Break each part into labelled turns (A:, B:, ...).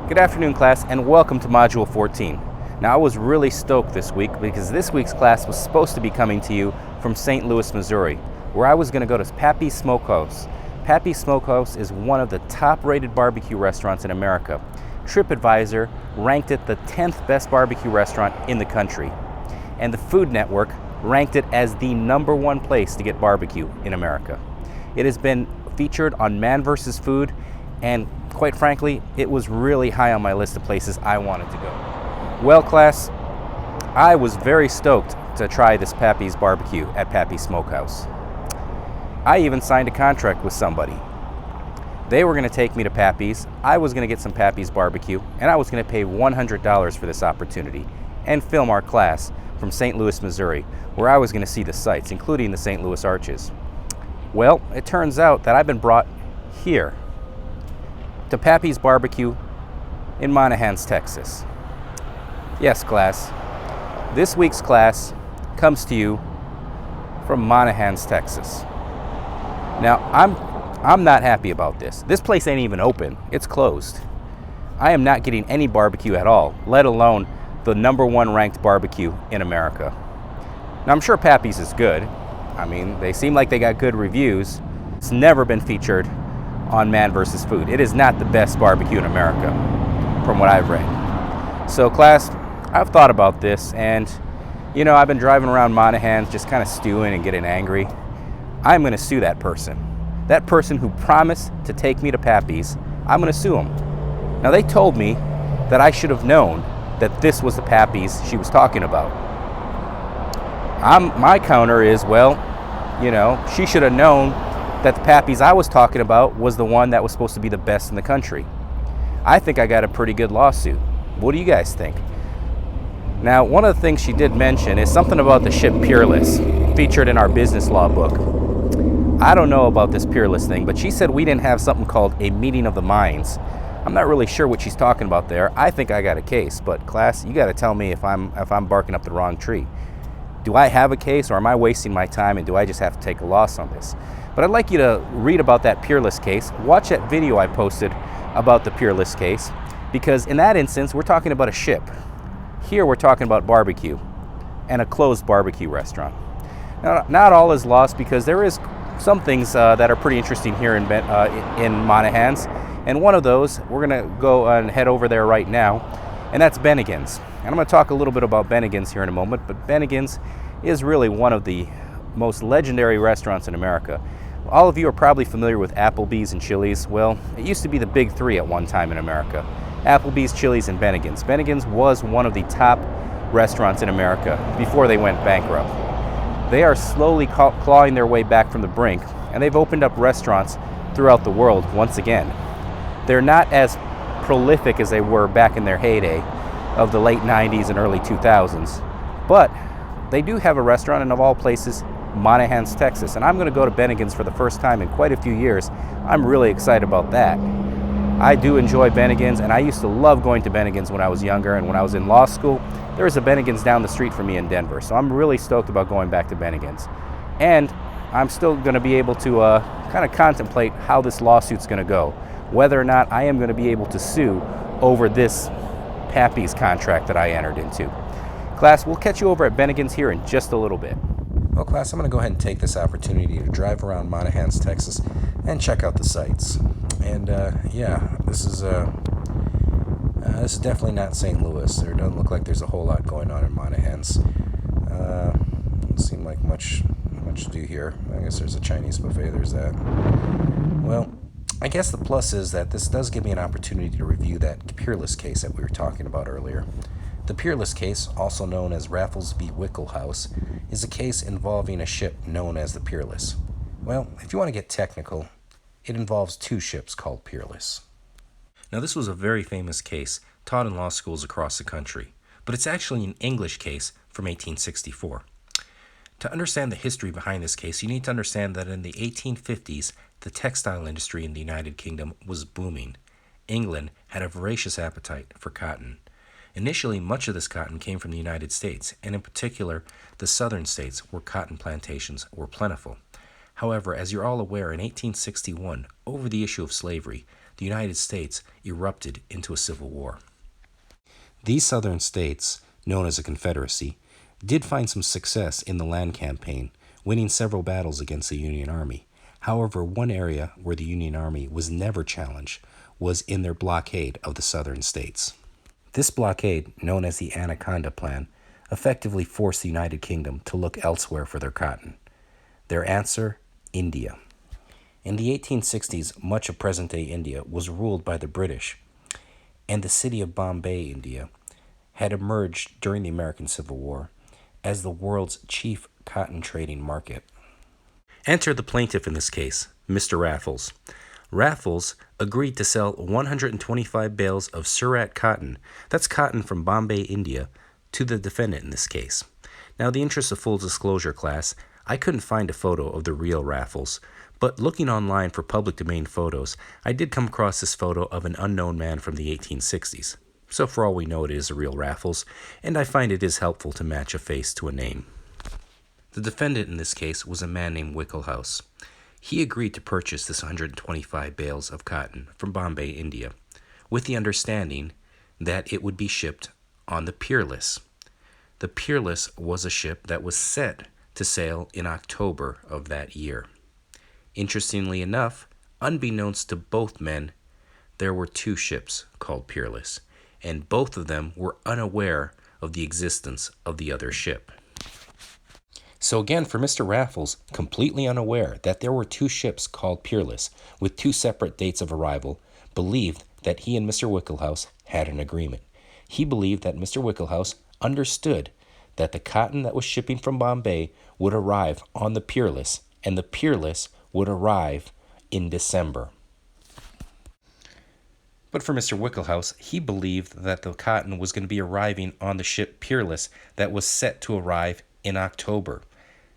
A: Good afternoon, class, and welcome to Module 14. Now, I was really stoked this week because this week's class was supposed to be coming to you from St. Louis, Missouri, where I was going to go to Pappy's Smokehouse. Pappy's Smokehouse is one of the top-rated barbecue restaurants in America. TripAdvisor ranked it the 10th best barbecue restaurant in the country, and the Food Network ranked it as the #1 place to get barbecue in America. It has been featured on Man vs. Food, and quite frankly, it was really high on my list of places I wanted to go. Well, class, I was very stoked to try this Pappy's barbecue at Pappy's Smokehouse. I even signed a contract with somebody. They were going to take me to Pappy's, I was going to get some Pappy's barbecue, and I was going to pay $100 for this opportunity and film our class from St. Louis, Missouri, where I was going to see the sights, including the St. Louis Arches. Well, it turns out that I've been brought here to Pappy's Barbecue in Monahans, Texas. Yes, class. This week's class comes to you from Monahans, Texas. Now, I'm not happy about this. This place ain't even open. It's closed. I am not getting any barbecue at all, let alone the #1 ranked barbecue in America. Now, I'm sure Pappy's is good. I mean, they seem like they got good reviews. It's never been featured on Man vs. Food. It is not the best barbecue in America, from what I've read. So, class, I've thought about this, and, you know, I've been driving around Monahans just kind of stewing and getting angry. I'm going to sue that person. That person who promised to take me to Pappy's, I'm going to sue him. Now, they told me that I should have known that this was the Pappy's she was talking about. My counter is, well, you know, she should have known that the Pappy's I was talking about was the one that was supposed to be the best in the country. I think I got a pretty good lawsuit. What do you guys think? Now, one of the things she did mention is something about the ship Peerless, featured in our business law book. I don't know about this Peerless thing, but she said we didn't have something called a meeting of the minds. I'm not really sure what she's talking about there. I think I got a case, but class, you got to tell me if I'm barking up the wrong tree. Do I have a case, or am I wasting my time, and do I just have to take a loss on this? But I'd like you to read about that Peerless case. Watch that video I posted about the Peerless case, because in that instance, we're talking about a ship. Here, we're talking about barbecue and a closed barbecue restaurant. Now, not all is lost, because there is some things that are pretty interesting here in Monahans, and one of those, we're going to go and head over there right now, and that's Bennigan's. And I'm going to talk a little bit about Bennigan's here in a moment, but Bennigan's is really one of the most legendary restaurants in America. All of you are probably familiar with Applebee's and Chili's. Well, it used to be the big three at one time in America. Applebee's, Chili's, and Bennigan's. Bennigan's was one of the top restaurants in America before they went bankrupt. They are slowly clawing their way back from the brink, and they've opened up restaurants throughout the world once again. They're not as prolific as they were back in their heyday of the late 90s and early 2000s, but they do have a restaurant in, of all places, Monahans, Texas, and I'm going to go to Bennigan's for the first time in quite a few years. I'm really excited about that. I do enjoy Bennigan's, and I used to love going to Bennigan's when I was younger, and when I was in law school, there was a Bennigan's down the street from me in Denver, so I'm really stoked about going back to Bennigan's. And I'm still going to be able to kind of contemplate how this lawsuit's going to go, whether or not I am going to be able to sue over this Pappy's contract that I entered into. Class, we'll catch you over at Bennigan's here in just a little bit. Well, class, I'm going to go ahead and take this opportunity to drive around Monahans, Texas, and check out the sights. And yeah, this is definitely not St. Louis. There doesn't look like there's a whole lot going on in Monahans. Doesn't seem like much to do here. I guess there's a Chinese buffet. There's that. Well, I guess the plus is that this does give me an opportunity to review that Peerless case that we were talking about earlier. The Peerless case, also known as Raffles v. Wichelhaus, is a case involving a ship known as the Peerless. Well, if you want to get technical, it involves two ships called Peerless. Now, this was a very famous case taught in law schools across the country, but it's actually an English case from 1864. To understand the history behind this case, you need to understand that in the 1850s, the textile industry in the United Kingdom was booming. England had a voracious appetite for cotton. Initially, much of this cotton came from the United States, and in particular, the southern states where cotton plantations were plentiful. However, as you're all aware, in 1861, over the issue of slavery, the United States erupted into a civil war. These southern states, known as a confederacy, did find some success in the land campaign, winning several battles against the Union Army. However, one area where the Union Army was never challenged was in their blockade of the southern states. This blockade, known as the Anaconda Plan, effectively forced the United Kingdom to look elsewhere for their cotton. Their answer, India. In the 1860s, much of present-day India was ruled by the British, and the city of Bombay, India, had emerged during the American Civil War as the world's chief cotton trading market. Enter the plaintiff in this case, Mr. Raffles. Raffles agreed to sell 125 bales of Surat cotton, that's cotton from Bombay, India, to the defendant in this case. Now, in the interest of full disclosure, class, I couldn't find a photo of the real Raffles, but looking online for public domain photos, I did come across this photo of an unknown man from the 1860s. So for all we know, it is a real Raffles, and I find it is helpful to match a face to a name. The defendant in this case was a man named Wichelhaus. He agreed to purchase this 125 bales of cotton from Bombay, India, with the understanding that it would be shipped on the Peerless. The Peerless was a ship that was set to sail in October of that year. Interestingly enough, unbeknownst to both men, there were two ships called Peerless, and both of them were unaware of the existence of the other ship. So again, for Mr. Raffles, completely unaware that there were two ships called Peerless with two separate dates of arrival, believed that he and Mr. Wichelhaus had an agreement. He believed that Mr. Wichelhaus understood that the cotton that was shipping from Bombay would arrive on the Peerless, and the Peerless would arrive in December. But for Mr. Wichelhaus, he believed that the cotton was going to be arriving on the ship Peerless that was set to arrive in October.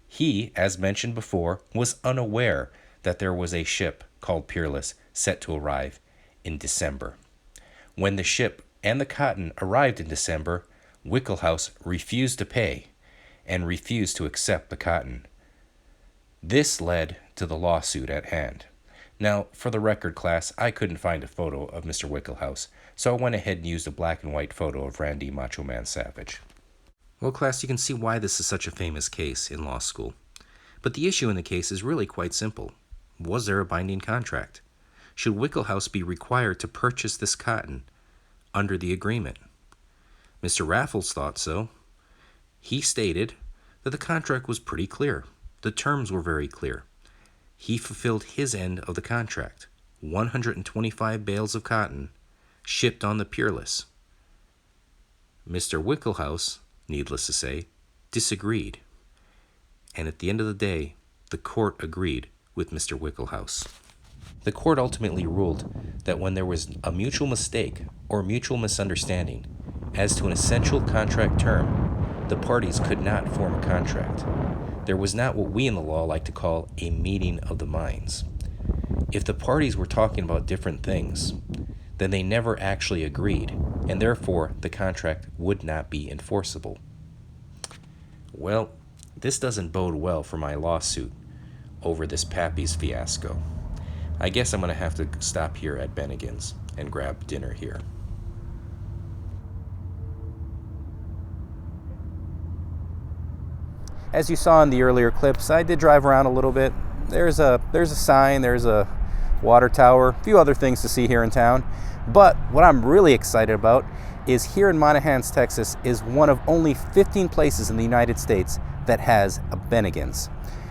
A: He, as mentioned before, was unaware that there was a ship called Peerless set to arrive in December. When the ship and the cotton arrived in December, Wichelhaus refused to pay and refused to accept the cotton. This led to the lawsuit at hand. Now, for the record, class, I couldn't find a photo of Mr. Wichelhaus, so I went ahead and used a black and white photo of Randy Macho Man Savage. Well, class, you can see why this is such a famous case in law school. But the issue in the case is really quite simple. Was there a binding contract? Should Wichelhaus be required to purchase this cotton under the agreement? Mr. Raffles thought so. He stated that the contract was pretty clear. The terms were very clear. He fulfilled his end of the contract, 125 bales of cotton shipped on the Peerless. Mr. Wichelhaus, needless to say, disagreed. And at the end of the day, the court agreed with Mr. Wichelhaus. The court ultimately ruled that when there was a mutual mistake or mutual misunderstanding as to an essential contract term, the parties could not form a contract. There was not what we in the law like to call a meeting of the minds. If the parties were talking about different things, then they never actually agreed, and therefore the contract would not be enforceable. Well, this doesn't bode well for my lawsuit over this Pappy's fiasco. I guess I'm going to have to stop here at Bennigan's and grab dinner here. As you saw in the earlier clips, I did drive around a little bit. There's a sign, there's a water tower, a few other things to see here in town. But what I'm really excited about is here in Monahans, Texas, is one of only 15 places in the United States that has a Bennigan's.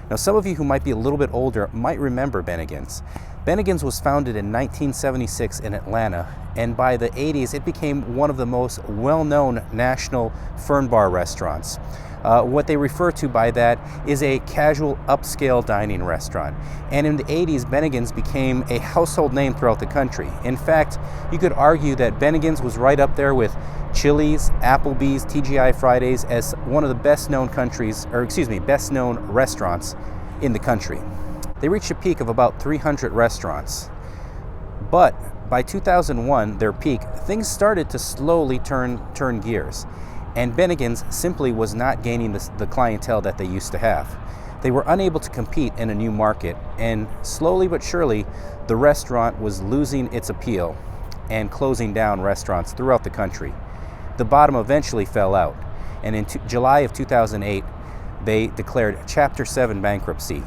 A: Now, some of you who might be a little bit older might remember Bennigan's. Bennigan's was founded in 1976 in Atlanta, and by the 80s, it became one of the most well-known national fern bar restaurants. What they refer to by that is a casual upscale dining restaurant. And in the 80s, Bennigan's became a household name throughout the country. In fact, you could argue that Bennigan's was right up there with Chili's, Applebee's, TGI Fridays as one of the best known restaurants in the country. They reached a peak of about 300 restaurants. But by 2001, their peak, things started to slowly turn gears. And Bennigan's simply was not gaining the clientele that they used to have. They were unable to compete in a new market, and slowly but surely, the restaurant was losing its appeal and closing down restaurants throughout the country. The bottom eventually fell out, and in July of 2008, they declared Chapter 7 bankruptcy,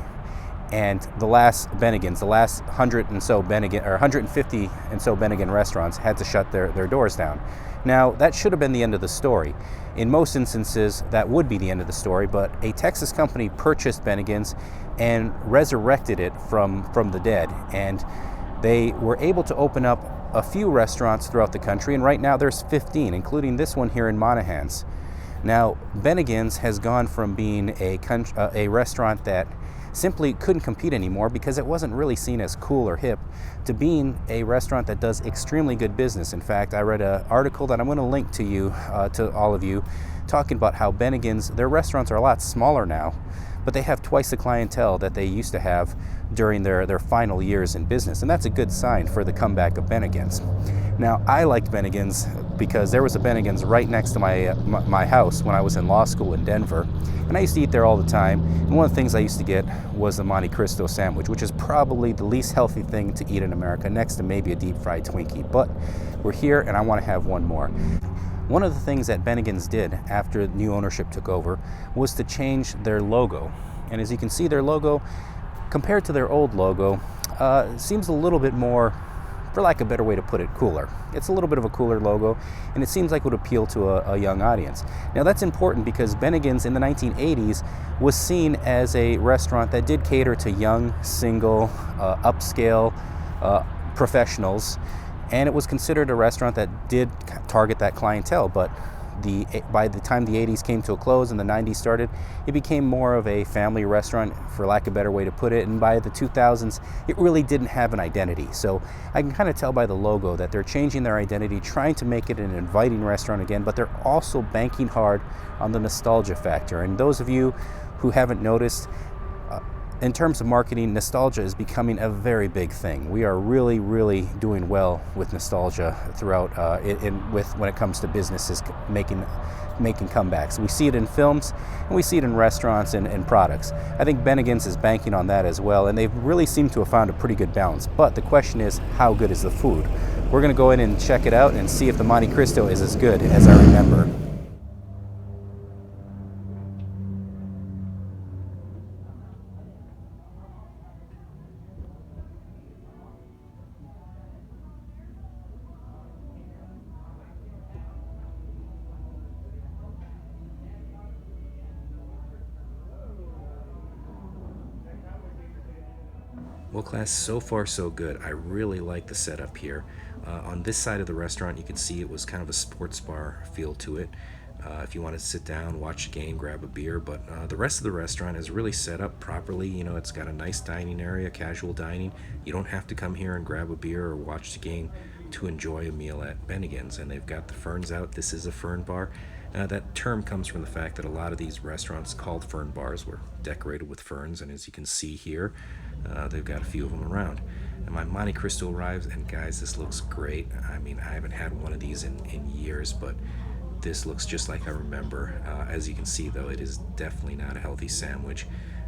A: and the last Bennigans, the last 100 and so Bennigan, or 150 and so Bennigan restaurants had to shut their doors down. Now, that should have been the end of the story. In most instances, that would be the end of the story, but a Texas company purchased Bennigan's and resurrected it from the dead, and they were able to open up a few restaurants throughout the country, and right now there's 15, including this one here in Monahans. Now, Bennigan's has gone from being a restaurant that simply couldn't compete anymore because it wasn't really seen as cool or hip, to being a restaurant that does extremely good business. In fact, I read an article that I'm going to link to you, to all of you, talking about how Bennigan's, their restaurants are a lot smaller now, but they have twice the clientele that they used to have during their final years in business, and that's a good sign for the comeback of Bennigan's. Now, I liked Bennigan's because there was a Bennigan's right next to my house when I was in law school in Denver, and I used to eat there all the time, and one of the things I used to get was the Monte Cristo sandwich, which is probably the least healthy thing to eat in America, next to maybe a deep-fried Twinkie, but we're here and I want to have one more. One of the things that Bennigan's did after new ownership took over was to change their logo. And as you can see, their logo, compared to their old logo, seems a little bit more, for lack of a better way to put it, cooler. It's a little bit of a cooler logo, and it seems like it would appeal to a young audience. Now, that's important because Bennigan's in the 1980s was seen as a restaurant that did cater to young, single, upscale professionals, and it was considered a restaurant that did target that clientele, but by the time the 80s came to a close and the 90s started, it became more of a family restaurant, for lack of a better way to put it, and by the 2000s, it really didn't have an identity. So I can kind of tell by the logo that they're changing their identity, trying to make it an inviting restaurant again, but they're also banking hard on the nostalgia factor. And those of you who haven't noticed, in terms of marketing, nostalgia is becoming a very big thing. We are really, really doing well with nostalgia throughout, when it comes to businesses making comebacks. We see it in films, and we see it in restaurants and products. I think Bennigan's is banking on that as well, and they've really seemed to have found a pretty good balance. But the question is, how good is the food? We're going to go in and check it out and see if the Monte Cristo is as good as I remember. Well, class, so far so good. I really like the setup here. On this side of the restaurant, you can see it was kind of a sports bar feel to it. If you want to sit down, watch the game, grab a beer, but the rest of the restaurant is really set up properly. You know, it's got a nice dining area, casual dining. You don't have to come here and grab a beer or watch the game to enjoy a meal at Bennigan's. And they've got the ferns out. This is a fern bar. That term comes from the fact that a lot of these restaurants called fern bars were decorated with ferns, and as you can see here, they've got a few of them around. And my Monte Cristo arrives, and guys, this looks great. I mean, I haven't had one of these in years, but this looks just like I remember. As you can see, though, it is definitely not a healthy sandwich.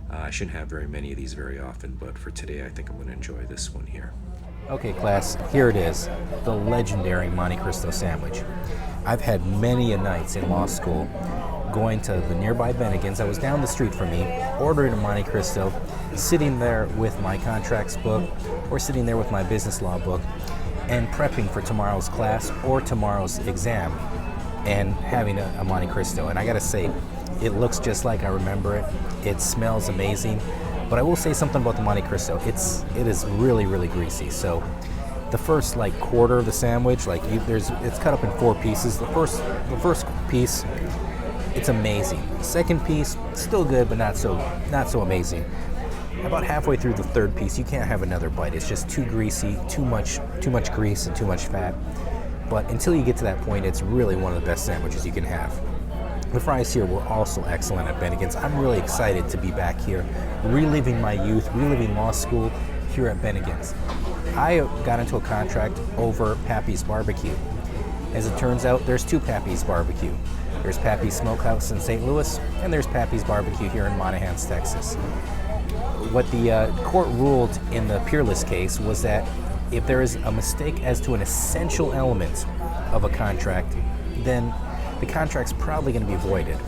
A: I shouldn't have very many of these very often, but for today, I think I'm going to enjoy this one here. Okay, class, here it is, the legendary Monte Cristo sandwich. I've had many a nights in law school going to the nearby Bennigan's that was down the street from me, ordering a Monte Cristo, sitting there with my contracts book or sitting there with my business law book and prepping for tomorrow's class or tomorrow's exam and having a Monte Cristo. And I gotta say, it looks just like I remember it. It smells amazing. But I will say something about the Monte Cristo. It is really, really greasy. So the first quarter of the sandwich, it's cut up in 4 pieces. The first piece, it's amazing. The second piece, still good, but not so amazing. About halfway through the third piece, you can't have another bite. It's just too greasy, too much grease and too much fat. But until you get to that point, it's really one of the best sandwiches you can have. The fries here were also excellent at Bennigan's. I'm really excited to be back here, reliving my youth, reliving law school here at Bennigan's. I got into a contract over Pappy's Barbecue, As it turns out, there's two Pappy's Barbecue. There's Pappy's Smokehouse in St. Louis, and there's Pappy's Barbecue here in Monahans, Texas. What the court ruled in the Peerless case was that if there is a mistake as to an essential element of a contract, then the contract's probably going to be voided.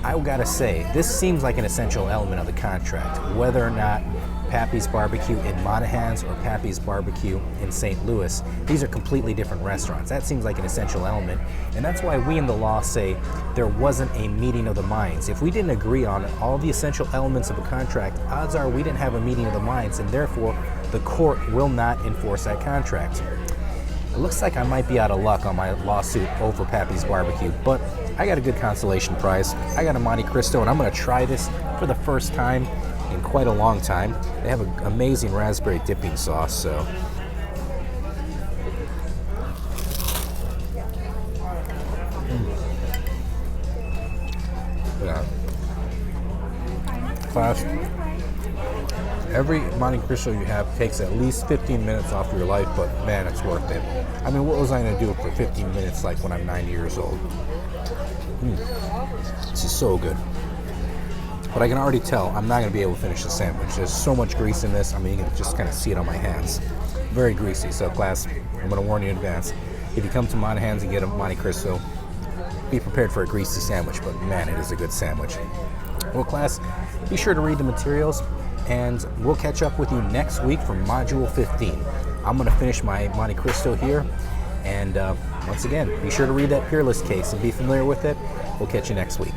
A: I gotta say, this seems like an essential element of the contract, whether or not Pappy's Barbecue in Monahans or Pappy's Barbecue in St. Louis. These are completely different restaurants. That seems like an essential element, and that's why we in the law say there wasn't a meeting of the minds. If we didn't agree on all the essential elements of a contract, odds are we didn't have a meeting of the minds, and therefore the court will not enforce that contract. It looks like I might be out of luck on my lawsuit over Pappy's Barbecue, but I got a good consolation prize. I got a Monte Cristo, and I'm going to try this for the first time in quite a long time. They have an amazing raspberry dipping sauce, so. Yeah. Class. Every Monte Cristo you have takes at least 15 minutes off your life, but man, it's worth it. I mean, what was I going to do for 15 minutes like when I'm 90 years old? This is so good. But I can already tell I'm not going to be able to finish the sandwich. There's so much grease in this. I mean, you can just kind of see it on my hands. Very greasy. So class, I'm going to warn you in advance. If you come to Monahans and get a Monte Cristo, be prepared for a greasy sandwich, but man, it is a good sandwich. Well, class, be sure to read the materials, and we'll catch up with you next week for Module 15. I'm going to finish my Monte Cristo here, and once again, be sure to read that Peerless case and be familiar with it. We'll catch you next week.